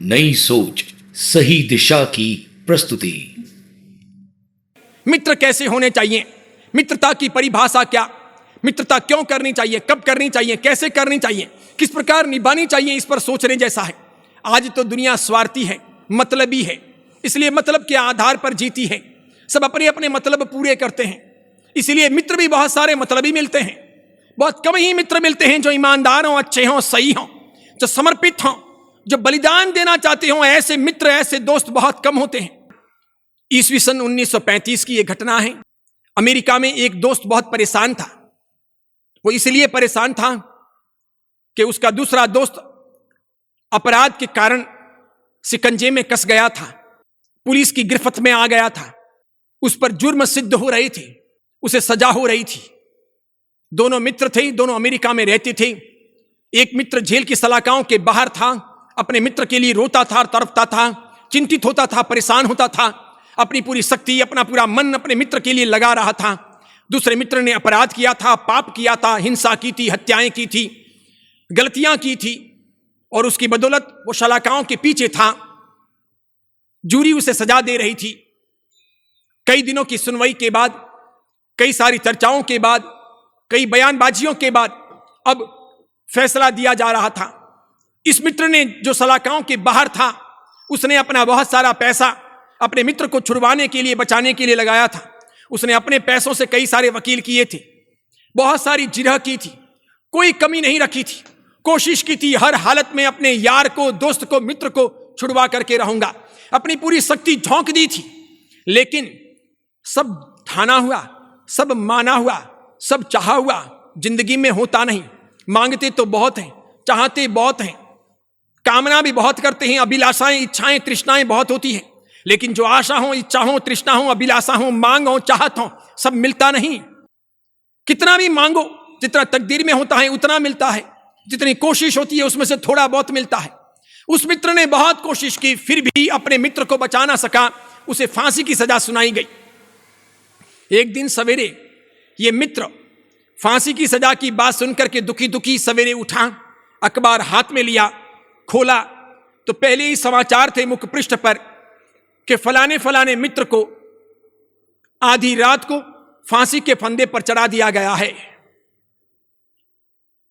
नई सोच, सही दिशा की प्रस्तुति। मित्र कैसे होने चाहिए, मित्रता की परिभाषा क्या, मित्रता क्यों करनी चाहिए, कब करनी चाहिए, कैसे करनी चाहिए, किस प्रकार निभानी चाहिए, इस पर सोचने जैसा है। आज तो दुनिया स्वार्थी है, मतलबी है, इसलिए मतलब के आधार पर जीती है। सब अपने अपने मतलब पूरे करते हैं, इसलिए मित्र भी बहुत सारे मतलबी मिलते हैं। बहुत कम ही मित्र मिलते हैं जो ईमानदार हों, अच्छे हों, सही हों, जो समर्पित हों, जो बलिदान देना चाहते हों। ऐसे मित्र, ऐसे दोस्त बहुत कम होते हैं। ईस्वी सन 1935 की यह घटना है। अमेरिका में एक दोस्त बहुत परेशान था। वो इसलिए परेशान था कि उसका दूसरा दोस्त अपराध के कारण शिकंजे में कस गया था, पुलिस की गिरफ्त में आ गया था, उस पर जुर्म सिद्ध हो रहे थे, उसे सजा हो रही थी। दोनों मित्र थे, दोनों अमेरिका में रहते थे। एक मित्र जेल की सलाखाओं के बाहर था, अपने मित्र के लिए रोता था, तड़पता था, चिंतित होता था, परेशान होता था, अपनी पूरी शक्ति, अपना पूरा मन अपने मित्र के लिए लगा रहा था। दूसरे मित्र ने अपराध किया था, पाप किया था, हिंसा की थी, हत्याएं की थी, गलतियां की थी, और उसकी बदौलत वो सलाखाओं के पीछे था। जूरी उसे सजा दे रही थी। कई दिनों की सुनवाई के बाद, कई सारी चर्चाओं के बाद, कई बयानबाजियों के बाद अब फैसला दिया जा रहा था। इस मित्र ने, जो सलाखाओं के बाहर था, उसने अपना बहुत सारा पैसा अपने मित्र को छुड़वाने के लिए, बचाने के लिए लगाया था। उसने अपने पैसों से कई सारे वकील किए थे, बहुत सारी जिरह की थी, कोई कमी नहीं रखी थी, कोशिश की थी हर हालत में अपने यार को, दोस्त को, मित्र को छुड़वा करके रहूंगा, अपनी पूरी शक्ति झोंक दी थी। लेकिन सब ठाना हुआ, सब माना हुआ, सब चाहा हुआ जिंदगी में होता नहीं। मांगते तो बहुत हैं, चाहते बहुत हैं, कामना भी बहुत करते हैं, अभिलाषाएं, इच्छाएं, तृष्णाएं बहुत होती हैं, लेकिन जो आशा हो, इच्छा हो, तृष्णा हो, अभिलाषा हो, मांग हो, चाहत हो, सब मिलता नहीं। कितना भी मांगो, जितना तकदीर में होता है उतना मिलता है, जितनी कोशिश होती है उसमें से थोड़ा बहुत मिलता है। उस मित्र ने बहुत कोशिश की, फिर भी अपने मित्र को बचा ना सका, उसे फांसी की सजा सुनाई गई। एक दिन सवेरे ये मित्र फांसी की सजा की बात सुनकर के दुखी दुखी सवेरे उठा, अखबार हाथ में लिया, खोला तो पहले ही समाचार थे मुख्य पृष्ठ पर कि फलाने फलाने मित्र को आधी रात को फांसी के फंदे पर चढ़ा दिया गया है।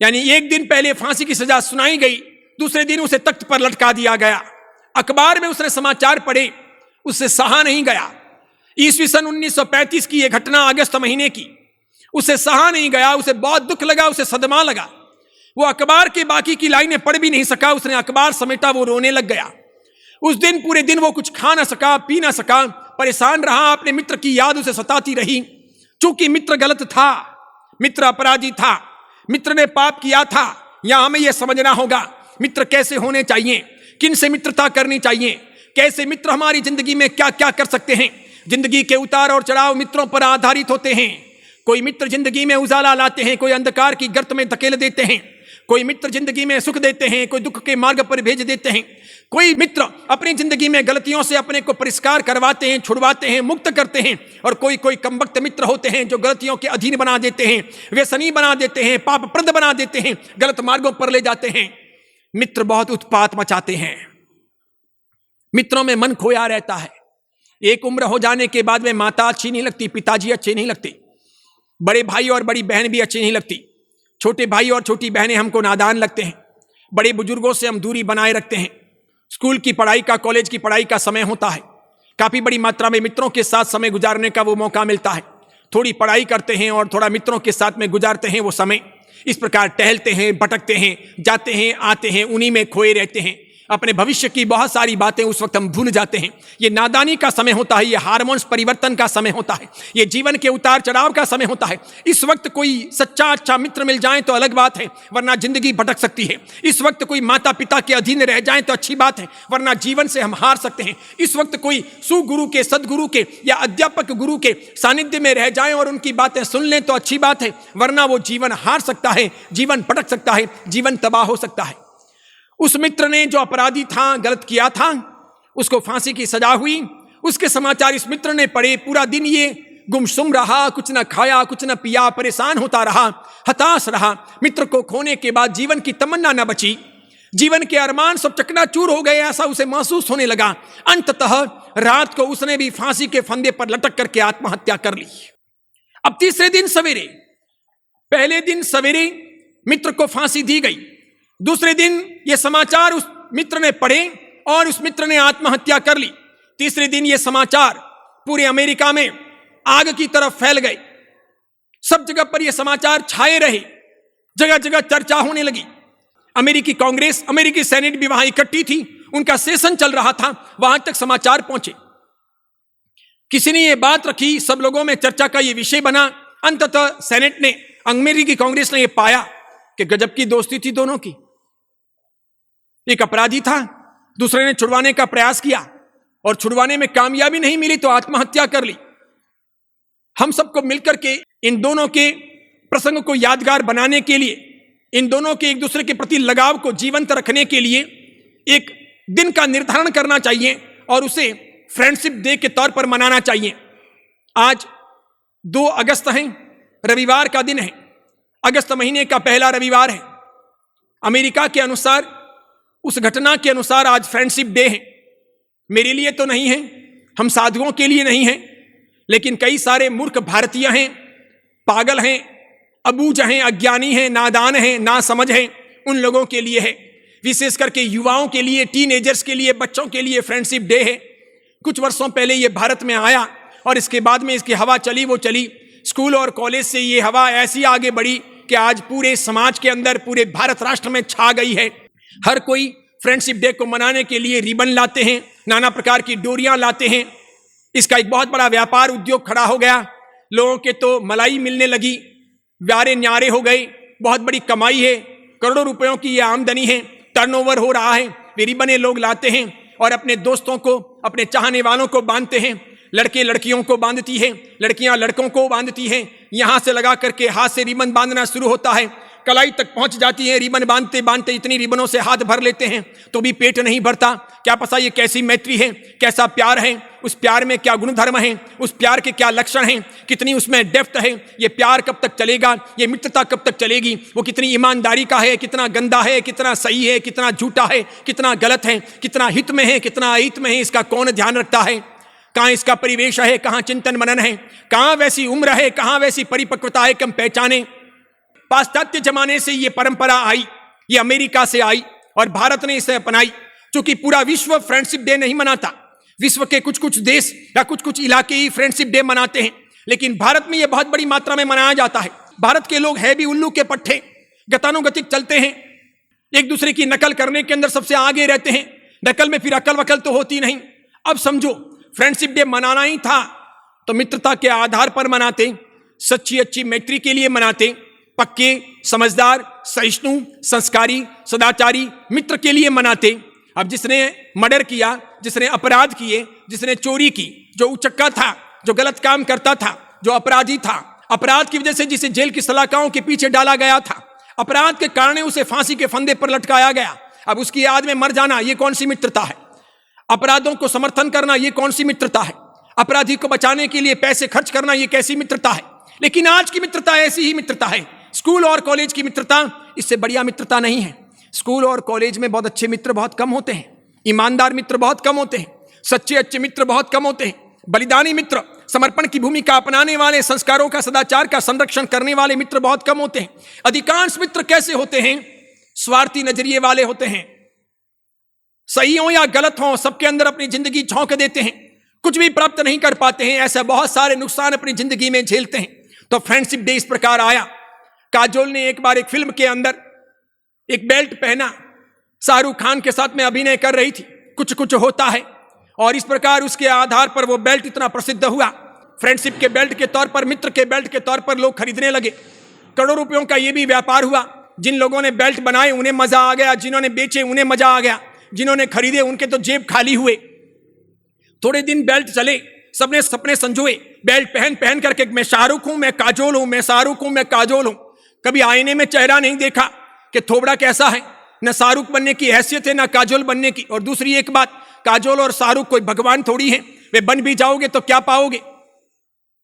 यानी एक दिन पहले फांसी की सजा सुनाई गई, दूसरे दिन उसे तख्त पर लटका दिया गया। अखबार में उसने समाचार पढ़े, उससे सहा नहीं गया। ईस्वी सन 1935 की यह घटना, अगस्त महीने की, उसे सहा नहीं गया, उसे बहुत दुख लगा, उसे सदमा लगा। वो अखबार के बाकी की लाइनें पढ़ भी नहीं सका, उसने अखबार समेटा, वो रोने लग गया। उस दिन पूरे दिन वो कुछ खा ना सका, पी ना सका, परेशान रहा, अपने मित्र की याद उसे सताती रही। चूंकि मित्र गलत था, मित्र अपराधी था, मित्र ने पाप किया था। यहां हमें यह समझना होगा मित्र कैसे होने चाहिए, किन से मित्रता करनी चाहिए, कैसे मित्र हमारी जिंदगी में क्या क्या कर सकते हैं। जिंदगी के उतार और चढ़ाव मित्रों पर आधारित होते हैं। कोई मित्र जिंदगी में उजाला लाते हैं, कोई अंधकार की गर्त में धकेल देते हैं, कोई मित्र जिंदगी में सुख देते हैं, कोई दुख के मार्ग पर भेज देते हैं, कोई मित्र अपनी जिंदगी में गलतियों से अपने को परिष्कार करवाते हैं, छुड़वाते हैं, मुक्त करते हैं, और कोई कोई कमबख्त मित्र होते हैं जो गलतियों के अधीन बना देते हैं, व्यसनी बना देते हैं, पापप्रद बना देते हैं, गलत मार्गों पर ले जाते हैं। मित्र बहुत उत्पात मचाते हैं, मित्रों में मन खोया रहता है। एक उम्र हो जाने के बाद में माता अच्छी नहीं लगती, पिताजी अच्छे नहीं लगते, बड़े भाई और बड़ी बहन भी अच्छी नहीं लगती, छोटे भाई और छोटी बहनें हमको नादान लगते हैं, बड़े बुजुर्गों से हम दूरी बनाए रखते हैं। स्कूल की पढ़ाई का, कॉलेज की पढ़ाई का समय होता है, काफी बड़ी मात्रा में मित्रों के साथ समय गुजारने का वो मौका मिलता है। थोड़ी पढ़ाई करते हैं और थोड़ा मित्रों के साथ में गुजारते हैं वो समय। इस प्रकार टहलते हैं, भटकते हैं, जाते हैं, आते हैं, उन्हीं में खोए रहते हैं। अपने भविष्य की बहुत सारी बातें उस वक्त हम भूल जाते हैं। ये नादानी का समय होता है, ये हार्मोन्स परिवर्तन का समय होता है, ये जीवन के उतार चढ़ाव का समय होता है। इस वक्त कोई सच्चा अच्छा मित्र मिल जाए तो अलग बात है, वरना जिंदगी भटक सकती है। इस वक्त कोई माता पिता के अधीन रह जाए तो अच्छी बात है, वरना जीवन से हम हार सकते हैं। इस वक्त कोई सुगुरु के, सदगुरु के या अध्यापक गुरु के सानिध्य में रह जाएं और उनकी बातें सुन लें तो अच्छी बात है, वरना वो जीवन हार सकता है, जीवन भटक सकता है, जीवन तबाह हो सकता है। उस मित्र ने, जो अपराधी था, गलत किया था, उसको फांसी की सजा हुई। उसके समाचार इस मित्र ने पढ़े। पूरा दिन ये गुमसुम रहा, कुछ न खाया, कुछ न पिया, परेशान होता रहा, हताश रहा। मित्र को खोने के बाद जीवन की तमन्ना न बची। जीवन के अरमान सब चकनाचूर हो गए, ऐसा उसे महसूस होने लगा। अंततः रात को उसने भी फांसी के फंदे पर लटक करके आत्महत्या कर ली। अब तीसरे दिन सवेरे, पहले दिन सवेरे मित्र को फांसी दी गई, दूसरे दिन ये समाचार उस मित्र ने पढ़े और उस मित्र ने आत्महत्या कर ली। तीसरे दिन ये समाचार पूरे अमेरिका में आग की तरफ फैल गए, सब जगह पर ये समाचार छाए रहे, जगह जगह चर्चा होने लगी। अमेरिकी कांग्रेस, अमेरिकी सेनेट भी वहां इकट्ठी थी, उनका सेशन चल रहा था, वहां तक समाचार पहुंचे। किसी ने यह बात रखी, सब लोगों में चर्चा का यह विषय बना। अंततः सेनेट ने, अमेरिकी कांग्रेस ने यह पाया कि गजब की दोस्ती थी दोनों की। एक अपराधी था, दूसरे ने छुड़वाने का प्रयास किया और छुड़वाने में कामयाबी नहीं मिली तो आत्महत्या कर ली। हम सबको मिलकर के इन दोनों के प्रसंग को यादगार बनाने के लिए, इन दोनों के एक दूसरे के प्रति लगाव को जीवंत रखने के लिए एक दिन का निर्धारण करना चाहिए और उसे फ्रेंडशिप डे के तौर पर मनाना चाहिए। आज 2 अगस्त है, रविवार का दिन है, अगस्त महीने का पहला रविवार है। अमेरिका के अनुसार, उस घटना के अनुसार आज फ्रेंडशिप डे है। मेरे लिए तो नहीं है, हम साधुओं के लिए नहीं है, लेकिन कई सारे मूर्ख भारतीय हैं, पागल हैं, अबूझ हैं, अज्ञानी हैं, नादान हैं, नासमझ हैं, उन लोगों के लिए है। विशेष करके युवाओं के लिए, टीनेजर्स के लिए, बच्चों के लिए फ्रेंडशिप डे है। कुछ वर्षों पहले ये भारत में आया और इसके बाद में इसकी हवा चली वो चली। स्कूल और कॉलेज से ये हवा ऐसी आगे बढ़ी कि आज पूरे समाज के अंदर, पूरे भारत राष्ट्र में छा गई है। हर कोई फ्रेंडशिप डे को मनाने के लिए रिबन लाते हैं, नाना प्रकार की डोरियां लाते हैं। इसका एक बहुत बड़ा व्यापार उद्योग खड़ा हो गया। लोगों के तो मलाई मिलने लगी, व्यारे न्यारे हो गए, बहुत बड़ी कमाई है, करोड़ों रुपयों की ये आमदनी है, टर्नओवर हो रहा है। वे रिबने लोग लाते हैं और अपने दोस्तों को, अपने चाहने वालों को बांधते हैं। लड़के लड़कियों को बांधती हैं, लड़कियां लड़कों को बांधती हैं। यहां से लगा करके हाथ से रिबन बांधना शुरू होता है, कलाई तक पहुंच जाती है। रिबन बांधते बांधते इतनी रिबनों से हाथ भर लेते हैं तो भी पेट नहीं भरता। क्या पता ये कैसी मैत्री है, कैसा प्यार है, उस प्यार में क्या गुणधर्म है, उस प्यार के क्या लक्षण हैं, कितनी उसमें डेप्थ है, ये प्यार कब तक चलेगा, ये मित्रता कब तक चलेगी, वो कितनी ईमानदारी का है, कितना गंदा है, कितना सही है, कितना झूठा है, कितना गलत है, कितना हित में है, कितना अहित में है, इसका कौन ध्यान रखता है। कहाँ इसका परिवेश है, कहाँ चिंतन मनन है, कहाँ वैसी उम्र है, कहाँ वैसी परिपक्वता है कि हम पहचाने। पाश्चात्य जमाने से ये परंपरा आई, ये अमेरिका से आई और भारत ने इसे अपनाई। क्योंकि पूरा विश्व फ्रेंडशिप डे नहीं मनाता, विश्व के कुछ कुछ देश या कुछ कुछ इलाके ही फ्रेंडशिप डे मनाते हैं, लेकिन भारत में यह बहुत बड़ी मात्रा में मनाया जाता है। भारत के लोग है भी उल्लू के पट्टे, गतानुगतिक चलते हैं, एक दूसरे की नकल करने के अंदर सबसे आगे रहते हैं। नकल में फिर अकल वकल तो होती नहीं। अब समझो, फ्रेंडशिप डे मनाना ही था तो मित्रता के आधार पर मनाते, सच्ची अच्छी मैत्री के लिए मनाते, पक्के, समझदार, सहिष्णु, संस्कारी, सदाचारी मित्र के लिए मनाते। अब जिसने मर्डर किया, जिसने अपराध किए, जिसने चोरी की, जो उचक्का था, जो गलत काम करता था, जो अपराधी था, अपराध की वजह से जिसे जेल की सलाखाओं के पीछे डाला गया था, अपराध के कारण उसे फांसी के फंदे पर लटकाया गया, अब उसकी याद में मर जाना, ये कौन सी मित्रता है। अपराधों को समर्थन करना, ये कौन सी मित्रता है। अपराधी को बचाने के लिए पैसे खर्च करना, ये कैसी मित्रता है। लेकिन आज की मित्रता ऐसी ही मित्रता है। स्कूल और कॉलेज की मित्रता इससे बढ़िया मित्रता नहीं है। स्कूल और कॉलेज में बहुत अच्छे मित्र बहुत कम होते हैं, ईमानदार मित्र बहुत कम होते हैं, सच्चे अच्छे मित्र बहुत कम होते हैं, बलिदानी मित्र, समर्पण की भूमिका अपनाने वाले, संस्कारों का, सदाचार का संरक्षण करने वाले मित्र बहुत कम होते हैं। अधिकांश मित्र कैसे होते हैं? स्वार्थी नजरिए वाले होते हैं। सही हो या गलत हो, सबके अंदर अपनी जिंदगी झोंक देते हैं, कुछ भी प्राप्त नहीं कर पाते हैं, ऐसे बहुत सारे नुकसान अपनी जिंदगी में झेलते हैं। तो फ्रेंडशिप डे इस प्रकार आया। काजोल ने एक बार एक फिल्म के अंदर एक बेल्ट पहना, शाहरुख खान के साथ में अभिनय कर रही थी, कुछ कुछ होता है, और इस प्रकार उसके आधार पर वो बेल्ट इतना प्रसिद्ध हुआ। फ्रेंडशिप के बेल्ट के तौर पर, मित्र के बेल्ट के तौर पर लोग खरीदने लगे। करोड़ों रुपयों का ये भी व्यापार हुआ। जिन लोगों ने बेल्ट बनाए उन्हें मजा आ गया, जिन्होंने बेचे उन्हें मजा आ गया, जिन्होंने खरीदे उनके तो जेब खाली हुए। थोड़े दिन बेल्ट चले, सबने सपने संजोए, बेल्ट पहन पहन करके मैं शाहरुख हूं, मैं काजोल हूं, मैं शाहरुख हूं, मैं काजोल हूं। कभी आईने में चेहरा नहीं देखा कि थोबड़ा कैसा है, न शाहरुख बनने की हैसियत है, न काजोल बनने की। और दूसरी एक बात, काजोल और शाहरुख कोई भगवान थोड़ी है, वे बन भी जाओगे तो क्या पाओगे।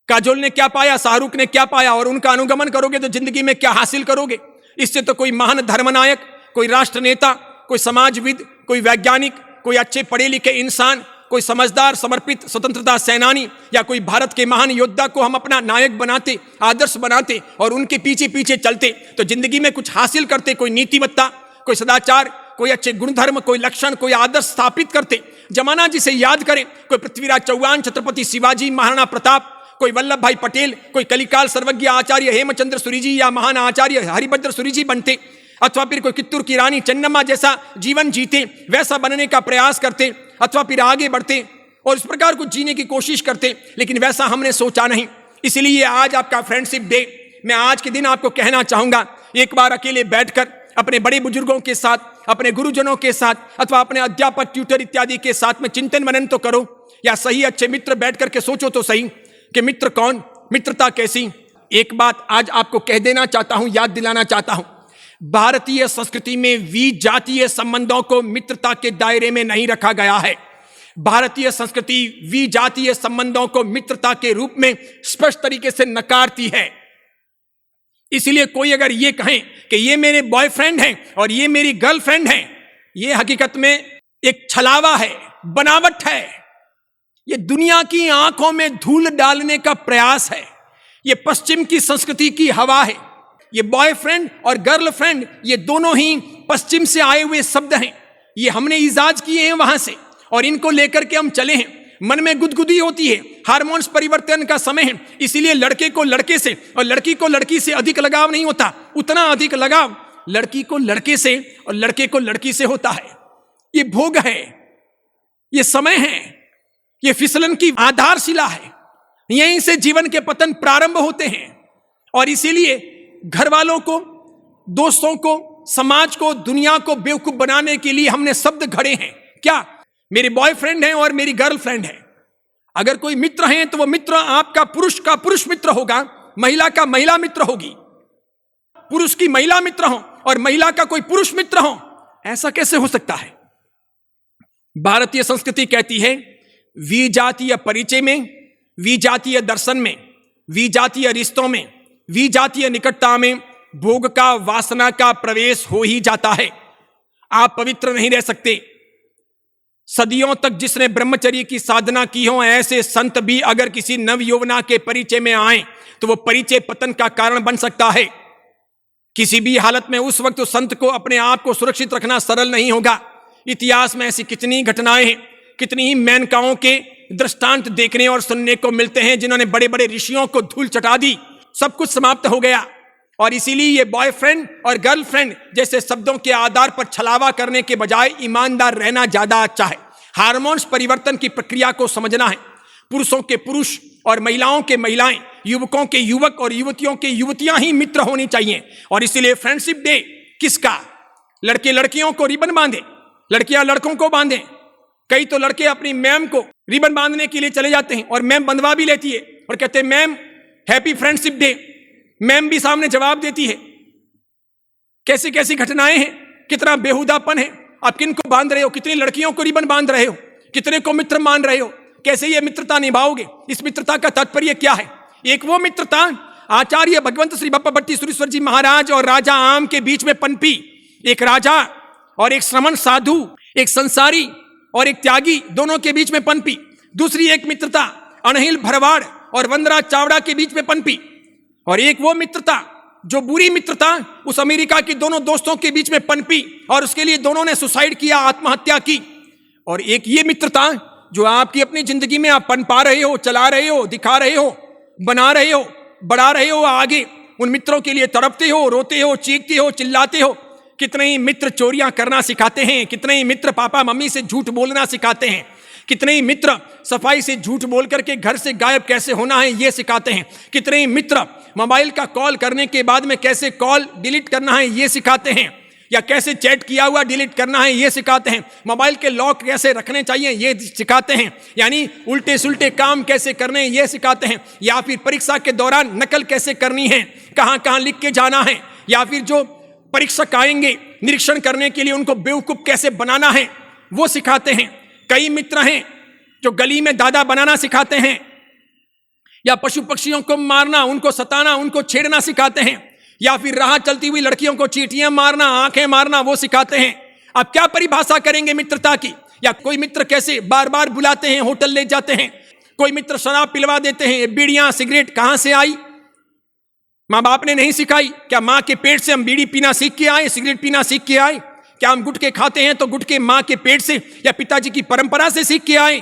काजोल ने क्या पाया, शाहरुख ने क्या पाया, और उनका अनुगमन करोगे तो जिंदगी में क्या हासिल करोगे। इससे तो कोई महान धर्मनायक, कोई राष्ट्र नेता, कोई समाजविद, कोई वैज्ञानिक, कोई अच्छे पढ़े लिखे इंसान, कोई समझदार समर्पित स्वतंत्रता सेनानी या कोई भारत के महान योद्धा को हम अपना नायक बनाते, आदर्श बनाते और उनके पीछे पीछे चलते तो जिंदगी में कुछ हासिल करते, कोई नीतिवत्ता, कोई सदाचार, कोई अच्छे गुणधर्म, कोई लक्षण, कोई आदर्श स्थापित करते। जमाना जिसे याद करे, कोई पृथ्वीराज चौहान, छत्रपति शिवाजी, महाराणा प्रताप, कोई वल्लभ भाई पटेल, कोई कलिकाल सर्वज्ञ आचार्य हेमचंद्र सूरी जी या महान आचार्य हरिभद्र सूरी जी बनते, अथवा फिर कोई कित्तूर की रानी चन्नम्मा जैसा जीवन जीते, वैसा बनने का प्रयास करते, अथवा फिर आगे बढ़ते और इस प्रकार कुछ जीने की कोशिश करते। लेकिन वैसा हमने सोचा नहीं। इसलिए आज आपका फ्रेंडशिप डे, मैं आज के दिन आपको कहना चाहूंगा, एक बार अकेले बैठकर अपने बड़े बुजुर्गों के साथ, अपने गुरुजनों के साथ अथवा अपने अध्यापक, ट्यूटर इत्यादि के साथ में चिंतन मनन तो करो, या सही अच्छे मित्र बैठ करके सोचो तो सही कि मित्र कौन, मित्रता कैसी। एक बात आज आपको कह देना चाहता हूं, याद दिलाना चाहता हूं, भारतीय संस्कृति में विजातीय संबंधों को मित्रता के दायरे में नहीं रखा गया है। भारतीय संस्कृति विजातीय संबंधों को मित्रता के रूप में स्पष्ट तरीके से नकारती है। इसलिए कोई अगर ये कहें कि ये मेरे बॉयफ्रेंड हैं और ये मेरी गर्लफ्रेंड हैं, ये हकीकत में एक छलावा है, बनावट है। ये दुनिया की आंखों में धूल डालने का प्रयास है। ये पश्चिम की संस्कृति की हवा है। ये बॉयफ्रेंड और गर्लफ्रेंड ये दोनों ही पश्चिम से आए हुए शब्द हैं। ये हमने इजाज किए हैं वहां से और इनको लेकर के हम चले हैं। मन में गुदगुदी होती है, हार्मोन्स परिवर्तन का समय है, इसीलिए लड़के को लड़के से और लड़की को लड़की से अधिक लगाव नहीं होता। उतना अधिक लगाव लड़की को लड़के से और लड़के को लड़की से होता है। ये भोग है, ये समय है, ये फिसलन की आधारशिला है। यहीं से जीवन के पतन प्रारंभ होते हैं। और इसीलिए घर वालों को, दोस्तों को, समाज को, दुनिया को बेवकूफ बनाने के लिए हमने शब्द घड़े हैं। क्या? मेरे बॉयफ्रेंड हैं और मेरी गर्लफ्रेंड है। अगर कोई मित्र हैं तो वो मित्र आपका पुरुष का पुरुष मित्र होगा, महिला का महिला मित्र होगी। पुरुष की महिला मित्र हो और महिला का कोई पुरुष मित्र हो, ऐसा कैसे हो सकता है? भारतीय संस्कृति कहती है विजातीय परिचय में, विजातीय दर्शन में, विजातीय रिश्तों में, विजातीय निकटता में भोग का, वासना का प्रवेश हो ही जाता है। आप पवित्र नहीं रह सकते। सदियों तक जिसने ब्रह्मचर्य की साधना की हो, ऐसे संत भी अगर किसी नव यौवना के परिचय में आए तो वो परिचय पतन का कारण बन सकता है। किसी भी हालत में उस वक्त उस संत को अपने आप को सुरक्षित रखना सरल नहीं होगा। इतिहास में ऐसी कितनी घटनाएं हैं, कितनी ही मेनकाओं के दृष्टांत देखने और सुनने को मिलते हैं जिन्होंने बड़े बड़े ऋषियों को धूल चटा दी, सब कुछ समाप्त हो गया। और इसीलिए ये बॉयफ्रेंड और गर्लफ्रेंड जैसे शब्दों के आधार पर छलावा करने के बजाय ईमानदार रहना ज्यादा अच्छा है। हार्मोन्स परिवर्तन की प्रक्रिया को समझना है। पुरुषों के पुरुष और महिलाओं के महिलाएं, युवकों के युवक और युवतियों के युवतियां ही मित्र होनी चाहिए। और इसीलिए फ्रेंडशिप डे किसका? लड़के लड़कियों को रिबन बांधे, लड़कियां लड़कों को बांधे। कई तो लड़के अपनी मैम को रिबन बांधने के लिए चले जाते हैं और मैम बंधवा भी लेती है और कहते हैं ma'am happy friendship day. Ma'am भी सामने जवाब देती है। कैसी कैसी घटनाएं हैं, कितना बेहुदापन है। आप किन को बांध रहे हो? कितनी लड़कियों को रिबन बांध रहे हो? कितने को मित्र मान रहे हो? कैसे ये मित्रता निभाओगे? इस मित्रता का तात्पर्य क्या है? एक वो मित्रता आचार्य भगवंत श्री बप्पा भट्टी सुरेश्वर जी महाराज और राजा आम के बीच में पनपी। एक राजा और एक श्रमण साधु, एक संसारी और एक त्यागी, दोनों के बीच में पनपी। दूसरी एक मित्रता अनहिल भरवाड़ और वंदरा चावड़ा के बीच में पनपी। और एक वो मित्रता जो बुरी मित्रता उस अमेरिका के दोनों दोस्तों के बीच में पनपी और उसके लिए दोनों ने सुसाइड किया, आत्महत्या की। और एक ये मित्रता जो आपकी अपनी जिंदगी में आप पनपा रहे हो, चला रहे हो, दिखा रहे हो, बना रहे हो, बढ़ा रहे हो आगे। उन मित्रों के लिए तड़पते हो, रोते हो, चीखते हो, चिल्लाते हो। कितने ही मित्र चोरियां करना सिखाते हैं, कितने ही मित्र पापा मम्मी से झूठ बोलना सिखाते हैं, कितने ही मित्र सफाई से झूठ बोल करके घर से गायब कैसे होना है ये सिखाते हैं, कितने ही मित्र मोबाइल का कॉल करने के बाद में कैसे कॉल डिलीट करना है ये सिखाते हैं, या कैसे चैट किया हुआ डिलीट करना है ये सिखाते हैं, मोबाइल के लॉक कैसे रखने चाहिए ये सिखाते हैं, यानी उल्टे सुल्टे काम कैसे करने ये सिखाते हैं, या फिर परीक्षा के दौरान नकल कैसे करनी है, कहाँ कहाँ लिख के जाना है, या फिर जो परीक्षक आएंगे निरीक्षण करने के लिए उनको बेवकूफ कैसे बनाना है वो सिखाते हैं। कई मित्र हैं जो गली में दादा बनाना सिखाते हैं, या पशु पक्षियों को मारना, उनको सताना, उनको छेड़ना सिखाते हैं, या फिर राह चलती हुई लड़कियों को चींटियां मारना, आंखें मारना वो सिखाते हैं। आप क्या परिभाषा करेंगे मित्रता की? या कोई मित्र कैसे बार बार बुलाते हैं, होटल ले जाते हैं, कोई मित्र शराब पिलवा देते हैं, ये बीड़ियां सिगरेट कहां से आई? माँ बाप ने नहीं सिखाई? क्या माँ के पेट से हम बीड़ी पीना सीख के आए, सिगरेट पीना सीख के आए? क्या हम गुटके खाते हैं तो गुटके माँ के पेट से या पिताजी की परंपरा से सीख के आए?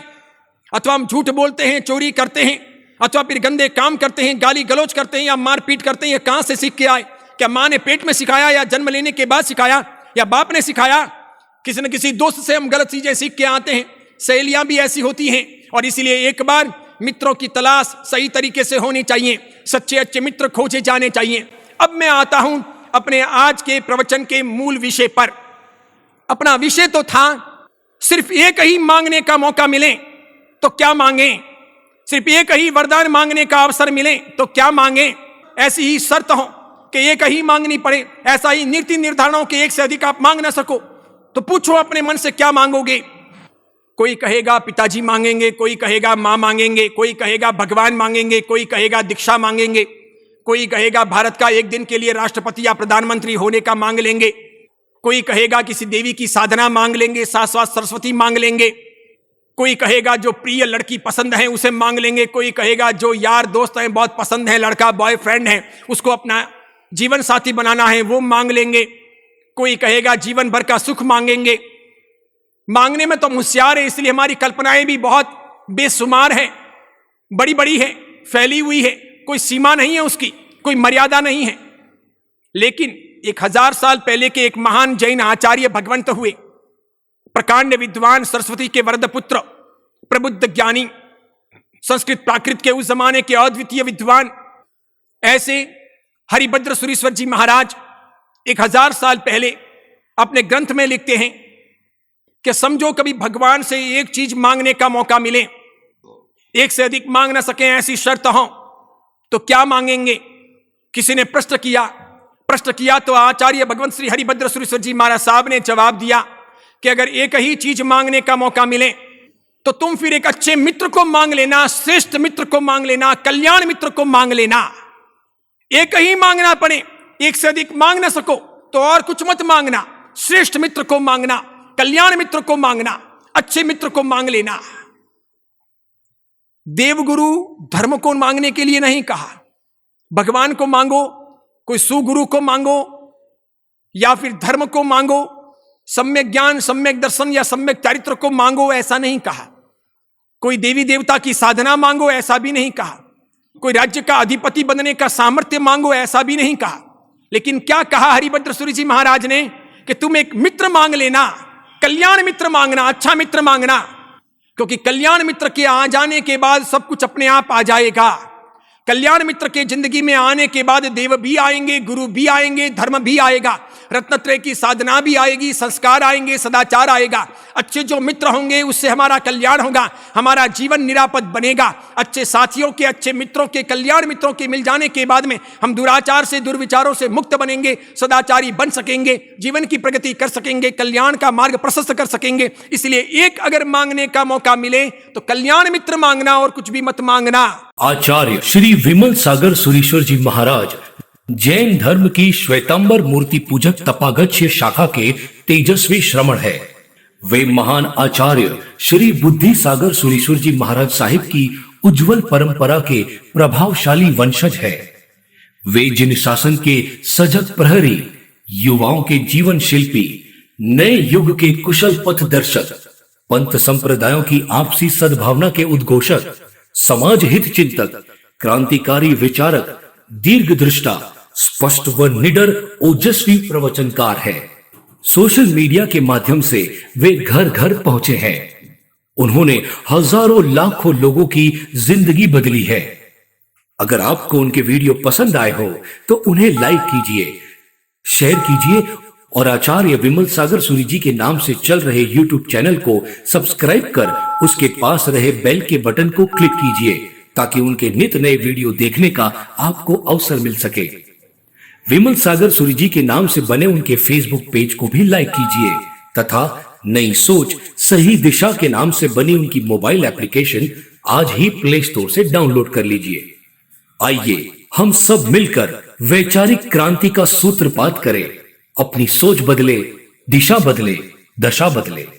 अथवा हम झूठ बोलते हैं, चोरी करते हैं, अथवा फिर गंदे काम करते हैं, गाली गलौज करते हैं या मारपीट करते हैं, ये कहां से सीख के आए? क्या माँ ने पेट में सिखाया या जन्म लेने के बाद सिखाया या बाप ने सिखाया? किसी न किसी दोस्त से हम गलत चीजें सीख के आते हैं। सहेलियां भी ऐसी होती हैं, और इसलिए एक बार मित्रों की तलाश सही तरीके से होनी चाहिए, सच्चे अच्छे मित्र खोजे जाने चाहिए। अब मैं आता हूं अपने आज के प्रवचन के मूल विषय पर। अपना विषय तो था सिर्फ एक ही मांगने का मौका मिले तो क्या मांगे, सिर्फ एक ही वरदान मांगने का अवसर मिले तो क्या मांगे, ऐसी ही शर्त हो कि एक ही मांगनी पड़े, ऐसा ही नीति निर्धारणों के एक से अधिक आप मांग ना सको, तो पूछो अपने मन से क्या मांगोगे। कोई कहेगा पिताजी मांगेंगे, कोई कहेगा मां मांगेंगे, कोई कहेगा भगवान मांगेंगे, कोई कहेगा दीक्षा मांगेंगे, कोई कहेगा भारत का एक दिन के लिए राष्ट्रपति या प्रधानमंत्री होने का मांग लेंगे, कोई कहेगा किसी देवी की साधना मांग लेंगे, शाश्वत सरस्वती मांग लेंगे, कोई कहेगा जो प्रिय लड़की पसंद है उसे मांग लेंगे, कोई कहेगा जो यार दोस्त हैं बहुत पसंद है, लड़का बॉयफ्रेंड है, उसको अपना जीवन साथी बनाना है वो मांग लेंगे, कोई कहेगा जीवन भर का सुख मांगेंगे। मांगने में तो हम होशियार है, इसलिए हमारी कल्पनाएं भी बहुत बेशुमार है, बड़ी बड़ी है, फैली हुई है, कोई सीमा नहीं है उसकी, कोई मर्यादा नहीं है। लेकिन 1000 साल पहले के एक महान जैन आचार्य भगवंत हुए, प्रकांड विद्वान, सरस्वती के वरद पुत्र, प्रबुद्ध ज्ञानी, संस्कृत प्राकृत के उस जमाने के अद्वितीय विद्वान, ऐसे हरिभद्र सुरीश्वर जी महाराज 1000 साल पहले अपने ग्रंथ में लिखते हैं कि समझो कभी भगवान से एक चीज मांगने का मौका मिले, एक से अधिक मांग ना सके, ऐसी शर्त हो तो क्या मांगेंगे। किसी ने प्रश्न किया तो आचार्य भगवंत श्री हरिभद्र सुरेश्वर जी महाराज साहब ने जवाब दिया कि अगर एक ही चीज मांगने का मौका मिले तो तुम फिर एक अच्छे मित्र को मांग लेना, श्रेष्ठ मित्र को मांग लेना, कल्याण मित्र को मांग लेना। एक ही मांगना पड़े, एक से अधिक मांग ना सको तो और कुछ मत मांगना, श्रेष्ठ मित्र को मांगना, कल्याण मित्र को मांगना, अच्छे मित्र को मांग लेना। देवगुरु धर्म को मांगने के लिए नहीं कहा, भगवान को मांगो, कोई सुगुरु को मांगो या फिर धर्म को मांगो, सम्यक ज्ञान, सम्यक दर्शन या सम्यक चरित्र को मांगो, ऐसा नहीं कहा। कोई देवी देवता की साधना मांगो, ऐसा भी नहीं कहा। कोई राज्य का अधिपति बनने का सामर्थ्य मांगो, ऐसा भी नहीं कहा। लेकिन क्या कहा हरिभद्र सूरी जी महाराज ने कि तुम एक मित्र मांग लेना, कल्याण मित्र मांगना, अच्छा मित्र मांगना, क्योंकि कल्याण मित्र के आ जाने के बाद सब कुछ अपने आप आ जाएगा। कल्याण मित्र के जिंदगी में आने के बाद देव भी आएंगे, गुरु भी आएंगे, धर्म भी आएगा, रत्नत्रय की साधना भी आएगी, संस्कार आएंगे, सदाचार आएगा। अच्छे जो मित्र होंगे उससे हमारा कल्याण होगा, हमारा जीवन निरापद बनेगा। अच्छे साथियों के, अच्छे मित्रों के, कल्याण मित्रों के मिल जाने के बाद में हम दुराचार से, दुर्विचारों से मुक्त बनेंगे, सदाचारी बन सकेंगे, जीवन की प्रगति कर सकेंगे, कल्याण का मार्ग प्रशस्त कर सकेंगे। इसलिए एक अगर मांगने का मौका मिले तो कल्याण मित्र मांगना और कुछ भी मत मांगना। आचार्य श्री विमल सागर सुरीश्वर जी महाराज जैन धर्म की श्वेतांबर मूर्ति पूजक तपागच्य शाखा के तेजस्वी श्रमण है। वे महान आचार्य श्री बुद्धि सागर सुरीश्वर जी महाराज साहिब की उज्जवल परंपरा के प्रभावशाली वंशज है। वे जिन शासन के सजग प्रहरी, युवाओं के जीवन शिल्पी, नए युग के कुशल पथ दर्शक, पंथ संप्रदायों की आपसी सद्भावना के उद्घोषक, समाज हित चिंतक, क्रांतिकारी विचारक, दीर्घ दृष्टा, स्पष्ट व निडर ओजस्वी प्रवचनकार है। सोशल मीडिया के माध्यम से वे घर घर पहुंचे हैं। उन्होंने हजारों लाखों लोगों की जिंदगी बदली है। अगर आपको उनके वीडियो पसंद आए हो तो उन्हें लाइक कीजिए, शेयर कीजिए और आचार्य विमल सागर सूरी जी के नाम से चल रहे यूट्यूब चैनल को सब्सक्राइब कर उसके पास रहे बेल के बटन को क्लिक कीजिए ताकि उनके नित नए वीडियो देखने का आपको अवसर मिल सके। विमल सागर सूरी जी के नाम से बने उनके फेसबुक पेज को भी लाइक कीजिए तथा नई सोच सही दिशा के नाम से बनी उनकी मोबाइल एप्लीकेशन आज ही प्ले स्टोर से डाउनलोड कर लीजिए। आइए हम सब मिलकर वैचारिक क्रांति का सूत्रपात करें, अपनी सोच बदले, दिशा बदले, दशा बदले।